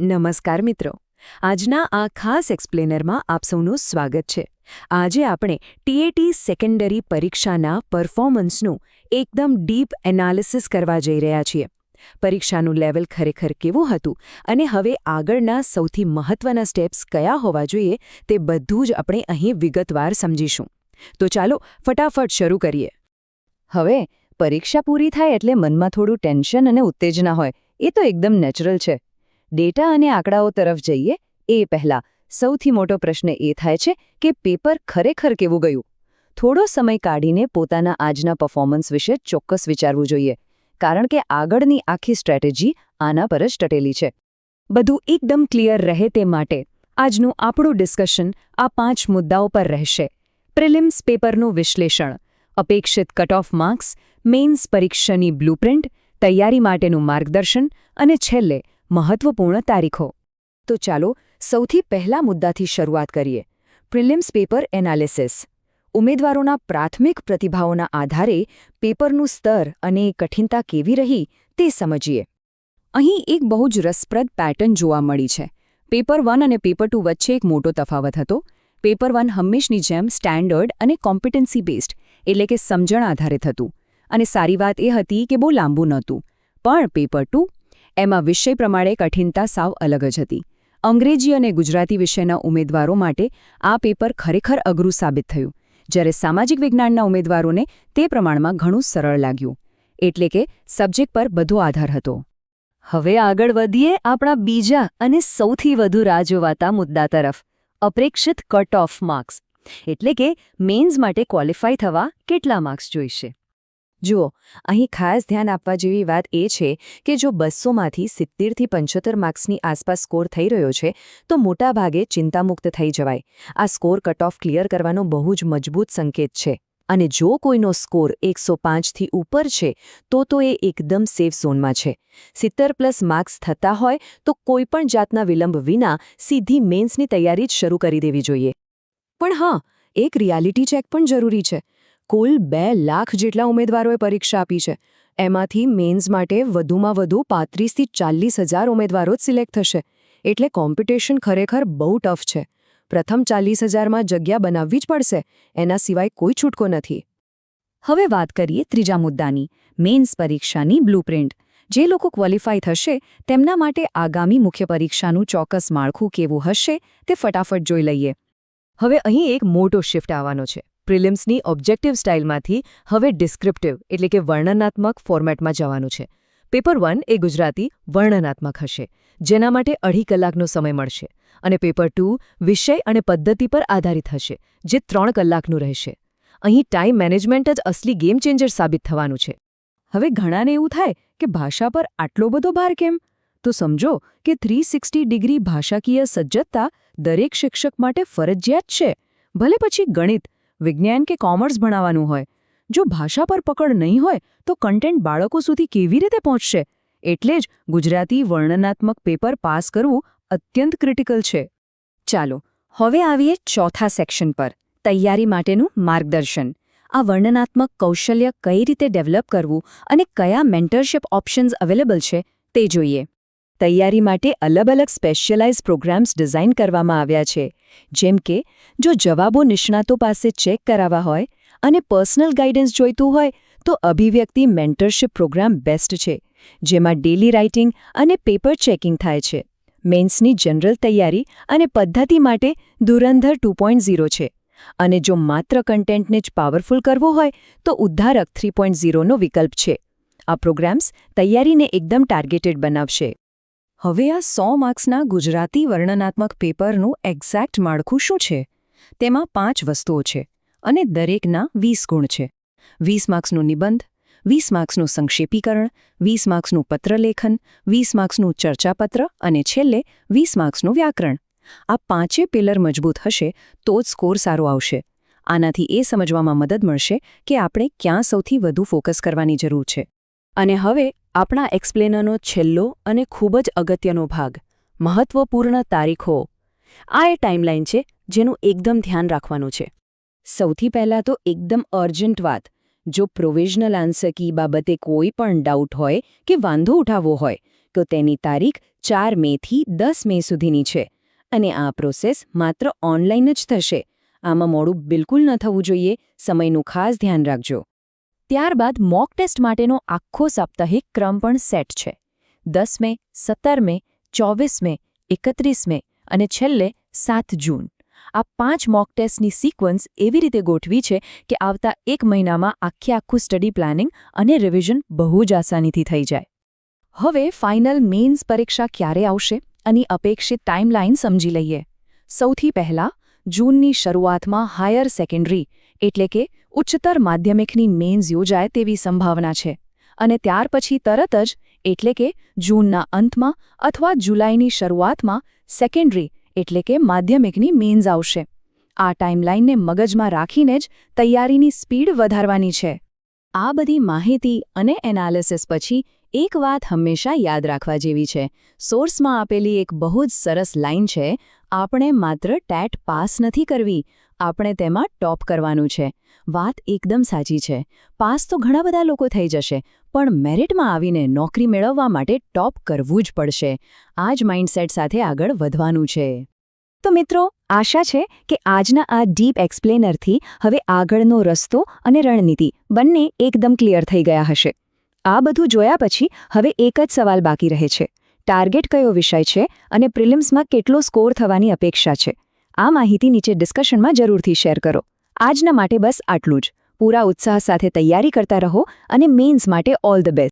નમસ્કાર મિત્રો, આજના આ ખાસ એક્સપ્લેનરમાં આપ સૌનું સ્વાગત છે. આજે આપણે ટીએટી સેકન્ડરી પરીક્ષાના પરફોર્મન્સનું એકદમ ડીપ એનાલિસિસ કરવા જઈ રહ્યા છીએ. પરીક્ષાનું લેવલ ખરેખર કેવું હતું અને હવે આગળના સૌથી મહત્વના સ્ટેપ્સ કયા હોવા જોઈએ તે બધું જ આપણે અહીં વિગતવાર સમજીશું. તો ચાલો ફટાફટ શરૂ કરીએ. હવે પરીક્ષા પૂરી થાય એટલે મનમાં થોડું ટેન્શન અને ઉત્તેજના હોય, એ તો એકદમ નેચરલ છે. ડેટા અને આંકડાઓ તરફ જઈએ એ પહેલાં સૌથી મોટો પ્રશ્ન એ થાય છે કે પેપર ખરેખર કેવું ગયું. થોડો સમય કાઢીને પોતાના આજના પરફોર્મન્સ વિશે ચોક્કસ વિચારવું જોઈએ, કારણ કે આગળની આખી સ્ટ્રેટેજી આના પર જ ટટેલી છે. બધું એકદમ ક્લિયર રહે તે માટે આજનું આપણું ડિસ્કશન આ 5 મુદ્દાઓ પર રહેશે. પ્રિલિમ્સ પેપરનું વિશ્લેષણ, અપેક્ષિત કટ ઓફ માર્ક્સ, મેઇન્સ પરીક્ષાની બ્લુપ્રિન્ટ, તૈયારી માટેનું માર્ગદર્શન અને છેલ્લે મહત્વપૂર્ણ તારીખો. તો ચાલો સૌથી પહેલા મુદ્દાથી શરૂઆત કરીએ. Prelims paper analysis. ઉમેદવારોના પ્રાથમિક પ્રતિભાવોના આધારે પેપરનું સ્તર અને કઠિનતા કેવી રહી તે સમજીએ. અહીં એક બહુ જ રસપ્રદ પેટર્ન જોવા મળી છે. પેપર 1 અને પેપર 2 વચ્ચે એક મોટો તફાવત હતો. પેપર 1 હંમેશની જેમ સ્ટેન્ડર્ડ અને કોમ્પિટન્સી બેઝડ, એટલે કે સમજણ આધારિત હતું. અને સારી વાત એ હતી કે બહુ લાંબુ નહોતું. પણ પેપર 2 એમાં વિષય પ્રમાણે કઠિનતા સાવ અલગ જ હતી. અંગ્રેજી અને ગુજરાતી વિષયના ઉમેદવારો માટે આ પેપર ખરેખર અઘરું સાબિત થયું, જ્યારે સામાજિક વિજ્ઞાનના ઉમેદવારોને તે પ્રમાણમાં ઘણું સરળ લાગ્યું. એટલે કે સબ્જેક્ટ પર બધો આધાર હતો. હવે આગળ વધીએ આપણા બીજા અને સૌથી વધુ રાહ જોવાતા મુદ્દા તરફ, અપેક્ષિત કટ ઓફ માર્ક્સ. એટલે કે મેઇન્સ માટે ક્વોલિફાય થવા કેટલા માર્ક્સ જોઈશે. જુઓ, અહીં ખાસ ધ્યાન આપવા જેવી વાત એ છે કે જો 200માંથી 70થી 75 માર્ક્સની આસપાસ સ્કોર થઈ રહ્યો છે તો મોટાભાગે ચિંતામુક્ત થઈ જવાય. આ સ્કોર કટ ઓફ ક્લિયર કરવાનો બહુ જ મજબૂત સંકેત છે. અને જો કોઈનો સ્કોર 105થી ઉપર છે તો એ એકદમ સેફ ઝોનમાં છે. 70+ માર્ક્સ થતા હોય તો કોઈપણ જાતના વિલંબ વિના સીધી મેઇન્સની તૈયારી જ શરૂ કરી દેવી જોઈએ. પણ હા, એક રિયાલિટી ચેક પણ જરૂરી છે. કુલ 2 લાખ જેટલા ઉમેદવારોએ પરીક્ષા આપી છે. એમાંથી મેઇન્સ માટે વધુમાં વધુ 35થી 40 હજાર ઉમેદવારો જ સિલેક્ટ થશે. એટલે કોમ્પિટિશન ખરેખર બહુ ટફ છે. પ્રથમ 40 હજારમાં જગ્યા બનાવવી જ પડશે, એના સિવાય કોઈ છૂટકો નથી. હવે વાત કરીએ ત્રીજા મુદ્દાની, મેઇન્સ પરીક્ષાની બ્લુપ્રિન્ટ. જે લોકો ક્વોલિફાય થશે તેમના માટે આગામી મુખ્ય પરીક્ષાનું ચોક્કસ માળખું કેવું હશે તે ફટાફટ જોઈ લઈએ. હવે અહીં એક મોટો શિફ્ટ આવવાનો છે. પ્રિલિમ્સની ઓબ્જેક્ટિવ સ્ટાઇલમાંથી હવે ડિસ્ક્રિપ્ટિવ એટલે કે વર્ણનાત્મક ફોર્મેટમાં જવાનું છે. પેપર 1 એ ગુજરાતી વર્ણનાત્મક હશે, જેના માટે 2.5 કલાકનો સમય મળશે. અને પેપર 2 વિષય અને પદ્ધતિ પર આધારિત હશે, જે 3 કલાકનું રહેશે. અહીં ટાઈમ મેનેજમેન્ટ જ અસલી ગેમ ચેન્જર સાબિત થવાનું છે. હવે ઘણાને એવું થાય કે ભાષા પર આટલો બધો ભાર કેમ? તો સમજો કે 360 ડિગ્રી ભાષાકીય સજ્જતા દરેક શિક્ષક માટે ફરજિયાત છે. ભલે પછી ગણિત, વિજ્ઞાન કે કોમર્સ ભણાવવાનું હોય. જો ભાષા પર પકડ નહીં હોય તો કન્ટેન્ટ બાળકો સુધી કેવી રીતે પહોંચશે? એટલે જ ગુજરાતી વર્ણનાત્મક પેપર પાસ કરવું અત્યંત ક્રિટિકલ છે. ચાલો હવે આવીએ ચોથા સેક્શન પર, તૈયારી માટેનું માર્ગદર્શન. આ વર્ણનાત્મક કૌશલ્ય કઈ રીતે ડેવલપ કરવું અને કયા મેન્ટરશિપ ઓપ્શન્સ અવેલેબલ છે તે જોઈએ. તૈયારી માટે અલગ-અલગ સ્પેશિયલાઇઝ પ્રોગ્રામ્સ ડિઝાઇન કરવામાં આવ્યા છે. જેમ કે જો જવાબો નિષ્ણાતો પાસે ચેક કરાવવા હોય અને પર્સનલ ગાઈડન્સ જોઈતું હોય તો અભિવ્યક્તિ મેન્ટરશિપ પ્રોગ્રામ બેસ્ટ છે, જેમાં ડેલી રાઇટિંગ અને પેપર ચેકિંગ થાય છે. મેઇન્સની જનરલ તૈયારી અને પદ્ધતિ માટે ધુરંધર 2.0 છે. અને જો માત્ર કન્ટેન્ટને જ પાવરફુલ કરવો હોય તો ઉદ્ધારક 3.0નો વિકલ્પ છે. આ પ્રોગ્રામ્સ તૈયારીને એકદમ ટાર્ગેટેડ બનાવશે. હવે આ 100 માર્ક્સના ગુજરાતી વર્ણનાત્મક પેપરનું એક્ઝેક્ટ માળખું શું છે? તેમાં 5 વસ્તુઓ છે અને દરેકના 20 ગુણ છે. 20 માર્ક્સનું નિબંધ, 20 માર્ક્સનું સંક્ષેપીકરણ, 20 માર્ક્સનું પત્રલેખન, 20 માર્ક્સનું ચર્ચાપત્ર અને છેલ્લે 20 માર્ક્સનું વ્યાકરણ. આ 5 પિલર મજબૂત હશે તો જ સ્કોર સારો આવશે. આનાથી એ સમજવામાં મદદ મળશે કે આપણે ક્યાં સૌથી વધુ ફોકસ કરવાની જરૂર છે. અને હવે આપણા એક્સપ્લેનરનો છેલ્લો અને ખૂબ જ અગત્યનો ભાગ, મહત્વપૂર્ણ તારીખો. આ એ ટાઈમલાઈન છે જેનું એકદમ ધ્યાન રાખવાનું છે. સૌથી પહેલાં તો એકદમ અર્જન્ટ વાત, જો પ્રોવિઝનલ આન્સર કી બાબતે કોઈ પણ ડાઉટ હોય કે વાંધો ઉઠાવવો હોય તો તેની તારીખ 4 મેથી 10 મે સુધીની છે અને આ પ્રોસેસ માત્ર ઓનલાઈન જ થશે. આમાં મોડું બિલકુલ ન થવું જોઈએ. સમયનું ખાસ ધ્યાન રાખજો. ત્યારબાદ મોક ટેસ્ટ માટેનો આખો સાપ્તાહિક ક્રમ પણ સેટ છે. 10 મે, 17 મે, 24 મે, 31 મે અને છેલ્લે 7 જૂન. આ 5 મોક ટેસ્ટની સિક્વન્સ એવી રીતે ગોઠવી છે કે આવતા 1 મહિનામાં આખું સ્ટડી પ્લાનિંગ અને રિવિઝન બહુ જ આસાનીથી થઈ જાય. હવે ફાઇનલ મેઇન્સ પરીક્ષા ક્યારે આવશે અને અપેક્ષિત ટાઈમલાઈન સમજી લઈએ. સૌથી પહેલાં જૂનની શરૂઆતમાં હાયર સેકન્ડરી એટલે કે ઉચ્ચતર માધ્યમિકની મેઇન્સ યોજાય તેવી સંભાવના છે અને ત્યાર પછી તરત જ એટલે કે જૂનના અંતમાં અથવા જુલાઈની શરૂઆતમાં સેકન્ડરી એટલે કે માધ્યમિકની મેઇન્સ આવશે. આ ટાઈમલાઈનને મગજમાં રાખીને જ તૈયારીની સ્પીડ વધારવાની છે. આ બધી માહિતી અને એનાલિસિસ પછી એક વાત હંમેશા યાદ રાખવા જેવી છે. સોર્સમાં આપેલી એક બહુ જ સરસ લાઇન છે, આપણે માત્ર ટેટ પાસ નથી કરવી, આપણે તેમાં ટોપ કરવાનું છે. વાત એકદમ સાચી છે. પાસ તો ઘણા બધા લોકો થઈ જશે, પણ મેરિટમાં આવીને નોકરી મેળવવા માટે ટોપ કરવું જ પડશે. આ જ માઇન્ડસેટ સાથે આગળ વધવાનું છે. તો મિત્રો, આશા છે કે આજના આ ડીપ એક્સપ્લેનરથી હવે આગળનો રસ્તો અને રણનીતિ બંને એકદમ ક્લિયર થઈ ગયા હશે. આ બધું જોયા પછી હવે એક જ સવાલ બાકી રહે છે. ટાર્ગેટ કયો વિષય છે અને પ્રિલિમ્સમાં કેટલો સ્કોર થવાની અપેક્ષા છે? આ માહિતી નીચે ડિસ્કશનમાં જરૂરથી શેર કરો. આજના માટે બસ આટલું જ. પૂરા ઉત્સાહ સાથે તૈયારી કરતા રહો અને મેઇન્સ માટે ઓલ ધ બેસ્ટ.